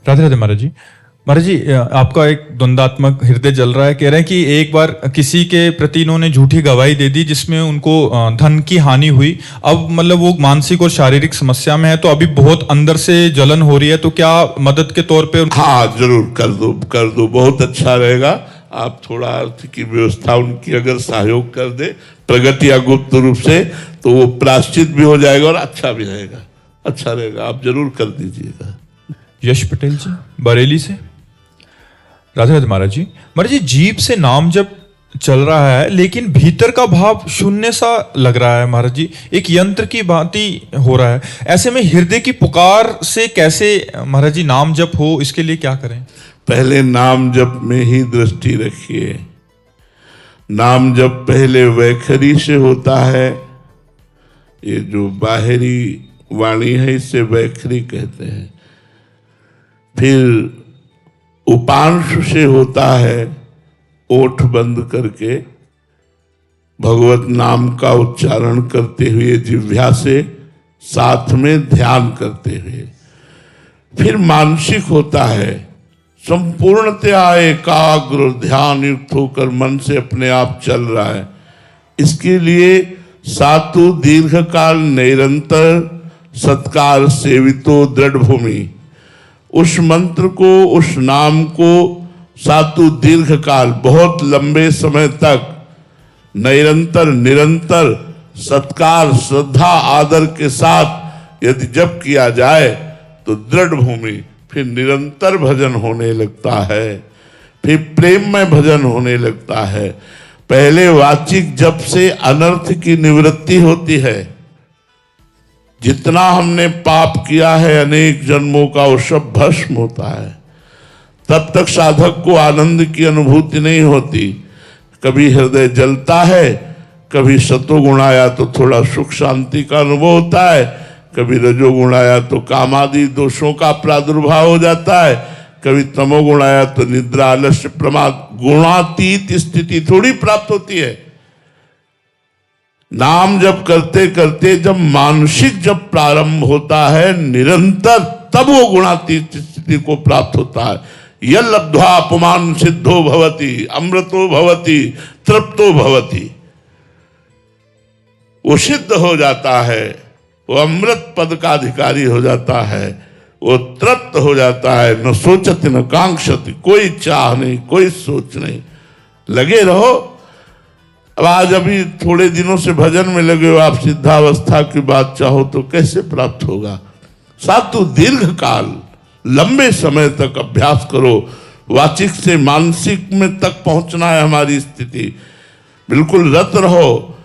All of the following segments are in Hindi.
राधे राधे महाराज जी। महाराज जी, आपका एक द्वंद्वात्मक हृदय जल रहा है। कह रहे हैं कि एक बार किसी के प्रति इन्होंने झूठी गवाही दे दी जिसमें उनको धन की हानि हुई। अब मतलब वो मानसिक और शारीरिक समस्या में है, तो अभी बहुत अंदर से जलन हो रही है, तो क्या मदद के तौर पे? हाँ जरूर कर दो, बहुत अच्छा रहेगा। आप थोड़ा अर्थ की व्यवस्था उनकी अगर सहयोग कर दे प्रगति या गुप्त रूप से, तो वो प्रायश्चित भी हो जाएगा और अच्छा भी रहेगा, अच्छा रहेगा। आप जरूर कर दीजिएगा। यश पटेल जी बरेली से। राधे राधे महाराज जी। महाराज जी, जीभ से नाम जब चल रहा है लेकिन भीतर का भाव शून्य सा लग रहा है महाराज जी, एक यंत्र की भांति हो रहा है। ऐसे में हृदय की पुकार से कैसे महाराज जी नाम जप हो, इसके लिए क्या करें? पहले नाम जप में ही दृष्टि रखिए। नाम जप पहले वैखरी से होता है, ये जो बाहरी वाणी है इसे वैखरी कहते हैं। फिर उपांश से होता है, ओठ बंद करके भगवत नाम का उच्चारण करते हुए जिह्वा से, साथ में ध्यान करते हुए। फिर मानसिक होता है, संपूर्णतया एकाग्र ध्यान युक्त होकर मन से अपने आप चल रहा है। इसके लिए सातु दीर्घ काल निरंतर सत्कार सेवितो दृढ़ भूमि, उस मंत्र को, उस नाम को सातु दीर्घ काल, बहुत लंबे समय तक निरंतर निरंतर सत्कार श्रद्धा आदर के साथ यदि जप किया जाए तो दृढ़ भूमि, फिर निरंतर भजन होने लगता है, फिर प्रेम में भजन होने लगता है। पहले वाचिक जप से अनर्थ की निवृत्ति होती है। जितना हमने पाप किया है अनेक जन्मों का, वो सब भस्म होता है। तब तक साधक को आनंद की अनुभूति नहीं होती। कभी हृदय जलता है, कभी सतोगुण आया तो थोड़ा सुख शांति का अनुभव होता है, कभी रजोगुण आया तो कामादि दोषों का प्रादुर्भाव हो जाता है, कभी तमोगुण आया तो निद्रा आलस्य प्रमाद गुणातीत स्थिति थोड़ी प्राप्त होती है। नाम जप करते करते जब मानसिक जब प्रारंभ होता है निरंतर, तब वो गुणातीत स्थिति को प्राप्त होता है। यह लब्ध्वा अपमान सिद्धो भवति, अमृतो भवति, तृप्तो भवति, वो सिद्ध हो जाता है, वो अमृत पद का अधिकारी हो जाता है, वो तृप्त हो जाता है। न सोचति न कांक्षति, कोई चाह नहीं, कोई सोच नहीं, लगे रहो। अब आज अभी थोड़े दिनों से भजन में लगे हो आप, सिद्धावस्था की बात चाहो तो कैसे प्राप्त होगा? सातु दीर्घ काल लंबे समय तक अभ्यास करो। वाचिक से मानसिक में तक पहुंचना है हमारी स्थिति। बिल्कुल रत रहो,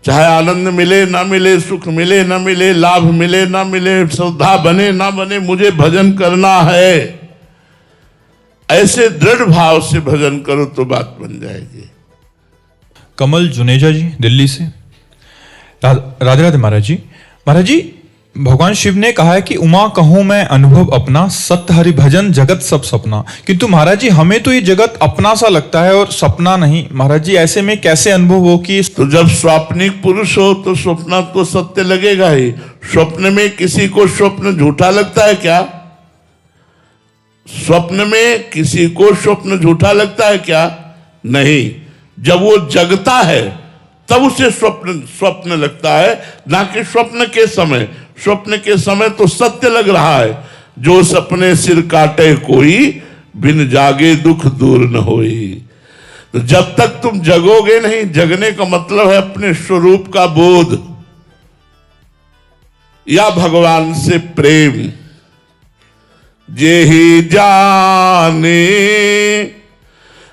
चाहे आनंद मिले ना मिले, सुख मिले ना मिले, लाभ मिले ना मिले, श्रद्धा बने ना बने, मुझे भजन करना है। ऐसे दृढ़ भाव से भजन करो तो बात बन जाएगी। कमल जुनेजा जी दिल्ली से। राधे राधे महाराज जी। महाराज जी, भगवान शिव ने कहा है कि उमा कहूं मैं अनुभव अपना, सत्य हरि भजन जगत सब सपना। किंतु महाराज जी, हमें तो ये जगत अपना सा लगता है और सपना नहीं। महाराज जी, ऐसे में कैसे अनुभव हो कि तो जब स्वप्निक पुरुष हो तो स्वप्न तो सत्य लगेगा ही। स्वप्न में किसी को स्वप्न झूठा लगता है क्या? स्वप्न में किसी को स्वप्न झूठा लगता है क्या? नहीं। जब वो जगता है तब उसे स्वप्न लगता है, ना कि स्वप्न के समय। स्वप्न के समय तो सत्य लग रहा है। जो सपने सिर काटे कोई, बिन जागे दुख दूर न होई। तो जब तक तुम जगोगे नहीं, जगने का मतलब है अपने स्वरूप का बोध या भगवान से प्रेम। जेहि जाने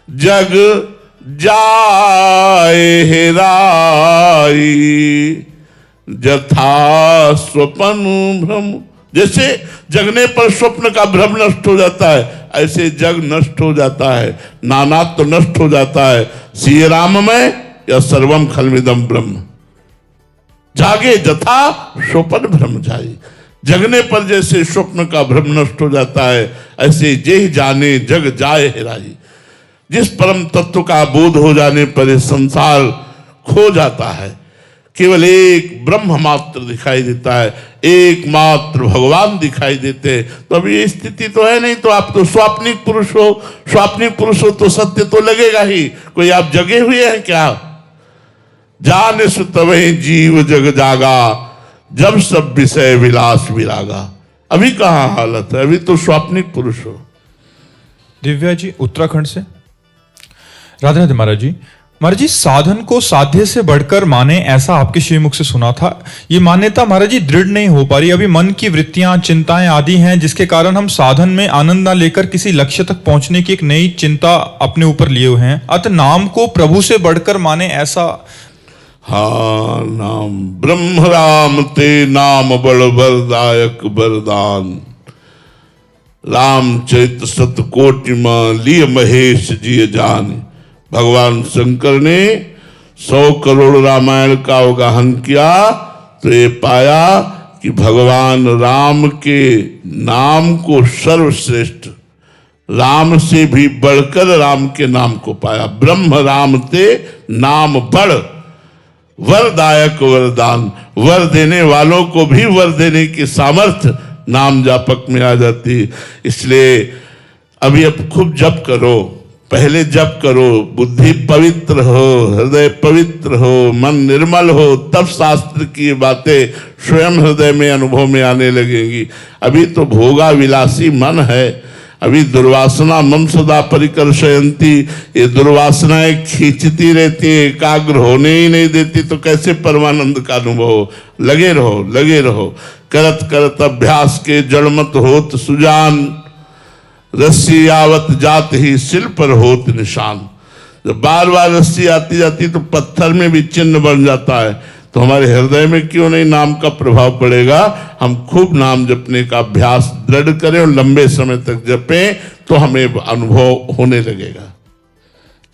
जग जाए हेराई, जथा स्वप्न भ्रम। जैसे जगने पर स्वप्न का भ्रम नष्ट हो जाता है, ऐसे जग नष्ट हो जाता है, नानात्व नष्ट हो जाता है। श्री राम में या सर्वम खलमिदम ब्रह्म। जागे जथा स्वप्न भ्रम जाई। जगने पर जैसे स्वप्न का भ्रम नष्ट हो जाता है, ऐसे जे जाने जग जाए हेराई। जिस परम तत्व का बोध हो जाने पर संसार खो जाता है। केवल एक ब्रह्म मात्र दिखाई देता है, एकमात्र भगवान दिखाई देते हैं। तो अभी ये स्थिति तो है नहीं, तो आप तो स्वाप्निक पुरुष हो, स्वाप्निक पुरुष हो तो सत्य तो लगेगा ही। कोई आप जगे हुए हैं क्या? जाने सु तबहि जीव जग जागा, जब सब विषय विलास विरागा। अभी कहाँ हालत है, अभी तो स्वाप्निक पुरुष हो। दिव्या जी उत्तराखंड से। राधे राधे महाराज जी। महाराज जी, साधन को साध्य से बढ़कर माने, ऐसा आपके श्रीमुख से सुना था। ये मान्यता महाराज जी दृढ़ नहीं हो पा रही। अभी मन की वृत्तियां, चिंताएं आदि हैं, जिसके कारण हम साधन में आनंद न लेकर किसी लक्ष्य तक पहुंचने की एक नई चिंता अपने ऊपर लिए हुए हैं। अतः नाम को प्रभु से बढ़कर माने, ऐसा। हाँ, नाम ब्रह्म राम ते नाम बड़ वरदायक वरदान, राम चैत सतकोटि में लिय महेश जिय जान। भगवान शंकर ने 100 करोड़ रामायण का अवगाहन किया तो ये पाया कि भगवान राम के नाम को सर्वश्रेष्ठ, राम से भी बढ़कर राम के नाम को पाया। ब्रह्म राम ते नाम बड़ वरदायक वरदान, वर देने वालों को भी वर देने की सामर्थ्य नाम जापक में आ जाती। इसलिए अभी अब खूब जप करो, पहले जप करो, बुद्धि पवित्र हो, हृदय पवित्र हो, मन निर्मल हो, तब शास्त्र की बातें स्वयं हृदय में अनुभव में आने लगेंगी। अभी तो भोगा विलासी मन है, अभी दुर्वासना मम सदा परिकर्षयन्ति, ये दुर्वासनाएं खींचती रहती है, एकाग्र होने ही नहीं देती। तो कैसे परमानंद का अनुभव हो? लगे रहो, लगे रहो, करत करत अभ्यास के जड़मत होत सुजान, रस्सी आवत जात ही सिल पर होत निशान। जब बार बार रस्सी आती जाती तो पत्थर में भी चिन्ह बन जाता है। तो हमारे हृदय में क्यों नहीं नाम का प्रभाव पड़ेगा? हम खूब नाम जपने का अभ्यास दृढ़ करें और लंबे समय तक जपें तो हमें अनुभव होने लगेगा।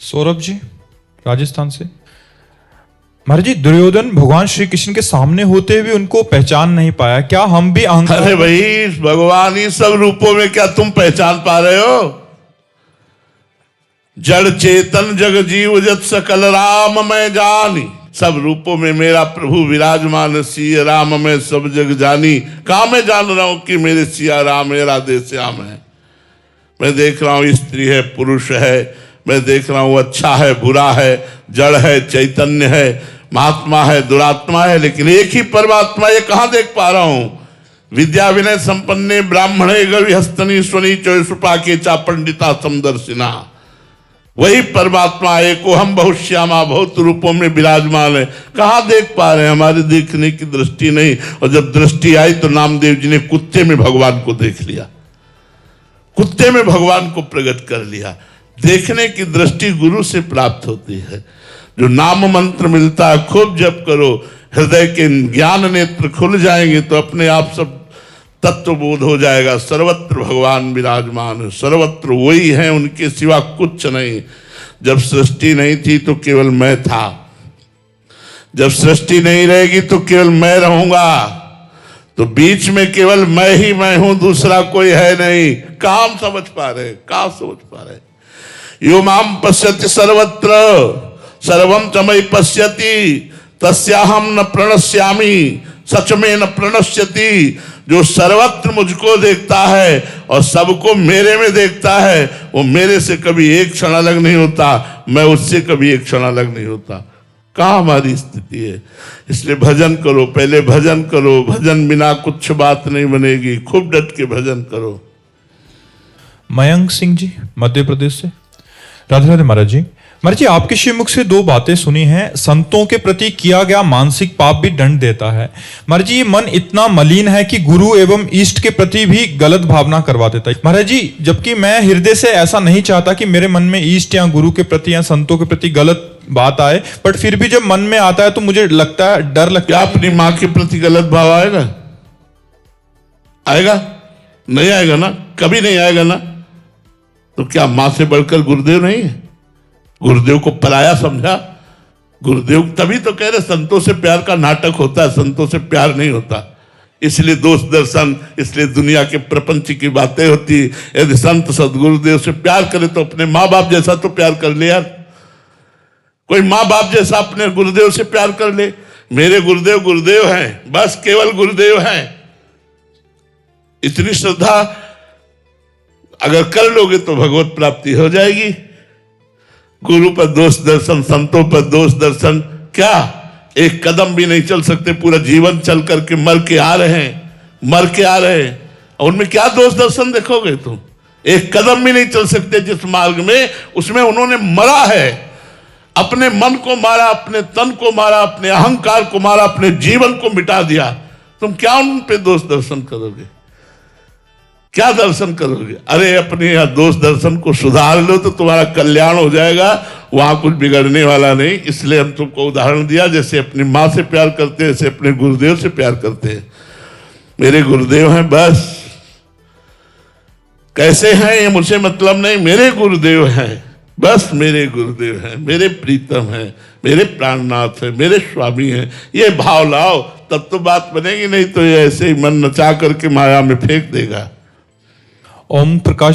सौरभ जी राजस्थान से। महाराज जी, दुर्योधन भगवान श्री कृष्ण के सामने होते हुए उनको पहचान नहीं पाया, क्या हम भी अहंकार? अरे भाई, भगवान ही सब रूपों में क्या तुम पहचान पा रहे हो? जड़ चेतन जग जीव जत सकल राम मैं जानी, सब रूपों में मेरा प्रभु विराजमान सिया राम मैं सब जग जानी। कहां मैं जान रहा हूं कि मेरे सिया राम है, राधे श्याम है। मैं देख रहा हूं स्त्री है, पुरुष है, मैं देख रहा हूं अच्छा है, बुरा है, जड़ है, चैतन्य है, महात्मा है, दुरात्मा है, लेकिन एक ही परमात्मा। ये कहां देख पा रहा हूं? विद्या विनय संपन्ने ब्राह्मणे गविहस्तनी स्वनी चोषुपा के चा पंडिता समदर्शिना, वही परमात्मा एको हम बहुत श्यामा बहुत रूपों में विराजमान है। कहां देख पा रहे हैं? हमारे देखने की दृष्टि नहीं। और जब दृष्टि आई तो नामदेव जी ने कुत्ते में भगवान को देख लिया, कुत्ते में भगवान को प्रकट कर लिया। देखने की दृष्टि गुरु से प्राप्त होती है। जो नाम मंत्र मिलता है, खूब जप करो, हृदय के ज्ञान नेत्र खुल जाएंगे तो अपने आप सब तत्व बोध हो जाएगा। सर्वत्र भगवान विराजमान, सर्वत्र वही है, उनके सिवा कुछ नहीं। जब सृष्टि नहीं थी तो केवल मैं था, जब सृष्टि नहीं रहेगी तो केवल मैं रहूंगा। तो बीच में केवल मैं ही मैं हूं, दूसरा कोई है नहीं। कहां हम समझ पा रहे, कहां समझ पा रहे? यो माम पश्यति सर्वत्र सर्वम तमय पश्यति तस्याहम न प्रणश्यामि सच में न प्रणश्यति। जो सर्वत्र मुझको देखता है और सबको मेरे में देखता है, वो मेरे से कभी एक क्षण अलग नहीं होता, मैं उससे कभी एक क्षण अलग नहीं होता। कहाँ हमारी स्थिति है? इसलिए भजन करो, पहले भजन करो। भजन बिना कुछ बात नहीं बनेगी। खूब डट के भजन करो। मयंक सिंह जी मध्य प्रदेश से। राधे राधे महाराज जी। महाराज जी, आपके श्रीमुख से 2 बातें सुनी हैं। संतों के प्रति किया गया मानसिक पाप भी दंड देता है। महाराज जी, ये मन इतना मलिन है कि गुरु एवं इष्ट के प्रति भी गलत भावना करवा देता है। महाराज जी, जबकि मैं हृदय से ऐसा नहीं चाहता कि मेरे मन में इष्ट या गुरु के प्रति या संतों के प्रति गलत बात आए, बट फिर भी जब मन में आता है तो मुझे लगता है, डर लगता है। अपनी माँ के प्रति गलत भाव आएगा? आएगा? नहीं आएगा ना, कभी नहीं आएगा ना। तो क्या माँ से बढ़कर गुरुदेव नहीं है? गुरुदेव को पराया समझा? गुरुदेव तभी तो कह रहे संतों से प्यार का नाटक होता है, संतों से प्यार नहीं होता। इसलिए दोष दर्शन, इसलिए दुनिया के प्रपंच की बातें होती। यदि संत सदगुरुदेव से प्यार करे तो अपने माँ बाप जैसा तो प्यार कर ले यार। कोई माँ बाप जैसा अपने गुरुदेव से प्यार कर ले। मेरे गुरुदेव गुरुदेव हैं, बस केवल गुरुदेव हैं। इतनी श्रद्धा अगर कर लोगे तो भगवत प्राप्ति हो जाएगी। गुरु पर दोष दर्शन, संतों पर दोष दर्शन, क्या एक कदम भी नहीं चल सकते, पूरा जीवन चल करके मर के आ रहे हैं, और उनमें क्या दोष दर्शन देखोगे तुम? एक कदम भी नहीं चल सकते जिस मार्ग में, उसमें उन्होंने मरा है, अपने मन को मारा, अपने तन को मारा, अपने अहंकार को मारा, अपने जीवन को मिटा दिया। तुम क्या उन पे दोष दर्शन करोगे? क्या दर्शन करोगे? अरे अपने यहाँ दोष दर्शन को सुधार लो तो तुम्हारा कल्याण हो जाएगा, वहां कुछ बिगड़ने वाला नहीं। इसलिए हम तुमको उदाहरण दिया, जैसे अपनी माँ से प्यार करते हैं, जैसे अपने गुरुदेव से प्यार करते हैं। मेरे गुरुदेव हैं, बस कैसे हैं ये मुझे मतलब नहीं, मेरे गुरुदेव हैं, बस मेरे गुरुदेव हैं, मेरे प्रीतम हैं, मेरे प्राणनाथ हैं, मेरे स्वामी हैं। ये भाव लाओ तब तो बात बनेगी, नहीं तो ये ऐसे ही मन नचा करके माया में फेंक देगा। ओम प्रकाश